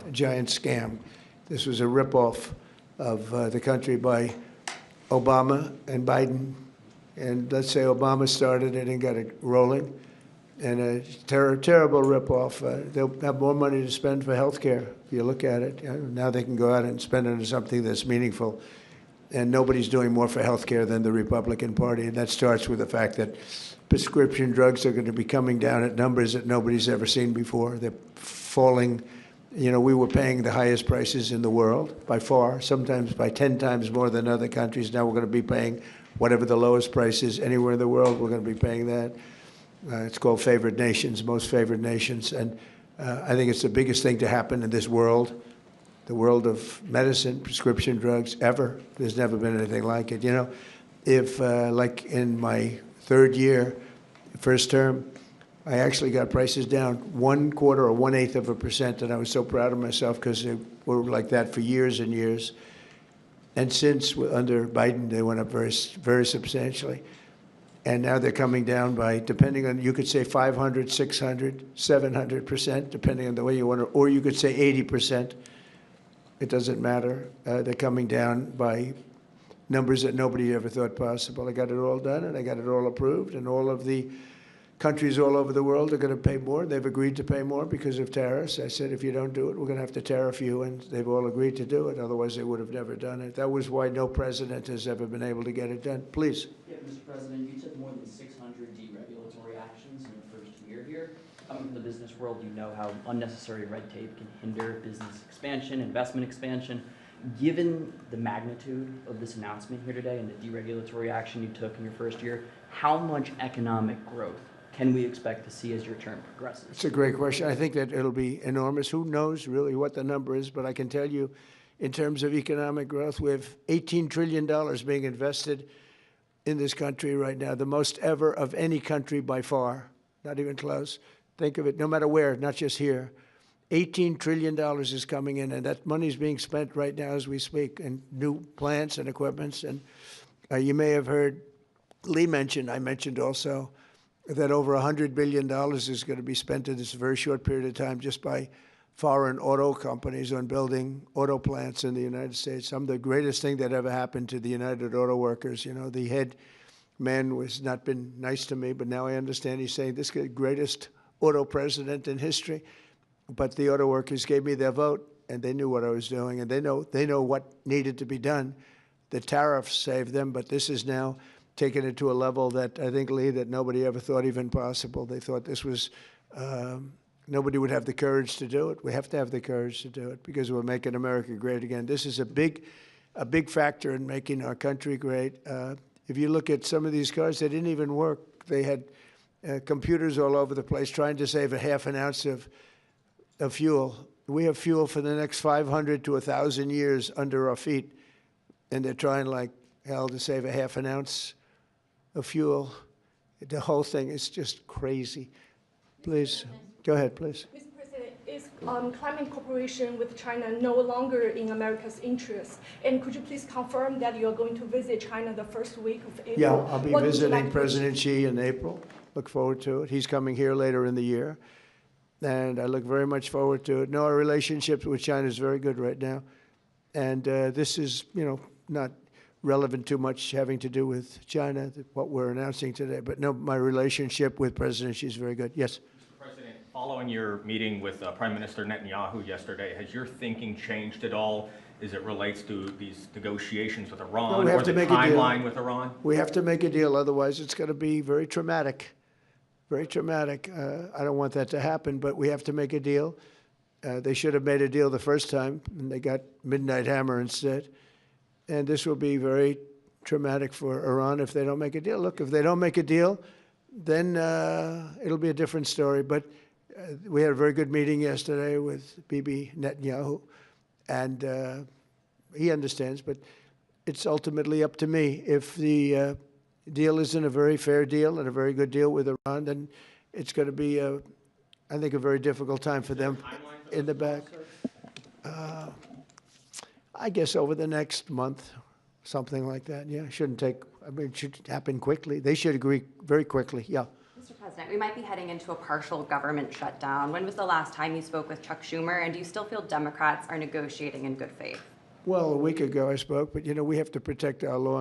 a giant scam. This was a ripoff of the country by Obama and Biden. And let's say Obama started it and got it rolling. And a terrible ripoff. They'll have more money to spend for health care, if you look at it. Now they can go out and spend it on something that's meaningful. And nobody's doing more for health care than the Republican Party. And that starts with the fact that prescription drugs are going to be coming down at numbers that nobody's ever seen before. They're falling. You know, we were paying the highest prices in the world by far, sometimes by 10 times more than other countries. Now we're going to be paying whatever the lowest price is anywhere in the world. We're going to be paying that. It's called favored nations, most favored nations. And I think it's the biggest thing to happen in this world, the world of medicine, prescription drugs, ever. There's never been anything like it. You know, if like in my third year, first term, I actually got prices down 1/4 or 1/8%, and I was so proud of myself because they were like that for years and years. And since under Biden, they went up very, very substantially. And now they're coming down by, depending on, you could say 500, 600, 700%, depending on the way you want to, or you could say 80%. It doesn't matter. They're coming down by numbers that nobody ever thought possible. I got it all done, and I got it all approved, and all of the countries all over the world are going to pay more. They've agreed to pay more because of tariffs. I said, if you don't do it, we're going to have to tariff you, and they've all agreed to do it. Otherwise, they would have never done it. That was why no president has ever been able to get it done. Please. Yeah, Mr. President, you took more than 600 deregulatory actions in your first year here. Coming from the business world, you know how unnecessary red tape can hinder business expansion, investment expansion. Given the magnitude of this announcement here today and the deregulatory action you took in your first year, how much economic growth can we expect to see as your term progresses? It's a great question. I think that it'll be enormous. Who knows really what the number is, but I can tell you in terms of economic growth, we have $18 trillion being invested in this country right now, the most ever of any country by far, not even close. Think of it, no matter where, not just here. $18 trillion is coming in, and that money is being spent right now as we speak in new plants and equipments. And you may have heard Lee mention, I mentioned also, that over $100 billion is going to be spent in this very short period of time just by foreign auto companies on building auto plants in the United States. The greatest thing that ever happened to the United Auto Workers. You know, the head man was not been nice to me, but now I understand he's saying this is the greatest auto president in history. But the auto workers gave me their vote, and they knew what I was doing, and they know what needed to be done. The tariffs saved them, but this is now taken it to a level that I think, Lee, that nobody ever thought even possible. They thought this was, nobody would have the courage to do it. We have to have the courage to do it because we're making America great again. This is a big factor in making our country great. If you look at some of these cars, they didn't even work. They had computers all over the place trying to save a half an ounce of fuel. We have fuel for the next 500 to 1,000 years under our feet, and they're trying like hell to save a half an ounce of fuel. The whole thing is just crazy. Please, go ahead, please. Mr. President, is climate cooperation with China no longer in America's interest? And could you please confirm that you're going to visit China the first week of April? Yeah, I'll be visiting President Xi in April. Look forward to it. He's coming here later in the year, and I look very much forward to it. No, our relationship with China is very good right now, and this is, you know, not relevant too much having to do with China, what we're announcing today. But no, my relationship with President Xi is very good. Yes? Mr. President, following your meeting with Prime Minister Netanyahu yesterday, has your thinking changed at all as it relates to these negotiations with Iran or the timeline with Iran? We have to make a deal, otherwise it's going to be very traumatic. Very traumatic. I don't want that to happen, but we have to make a deal. They should have made a deal the first time, and they got Midnight Hammer instead. And this will be very traumatic for Iran if they don't make a deal. Look, if they don't make a deal, then it'll be a different story. But we had a very good meeting yesterday with Bibi Netanyahu, and he understands, but it's ultimately up to me. If the deal isn't a very fair deal and a very good deal with Iran, then it's going to be, I think, a very difficult time for them in the back. I guess over the next month, something like that. Yeah, it shouldn't take, I mean, it should happen quickly. They should agree very quickly. Yeah. Mr. President. President, we might be heading into a partial government shutdown. When was the last time you spoke with Chuck Schumer, and do you still feel Democrats are negotiating in good faith? Well, a week ago I spoke, but, we have to protect our law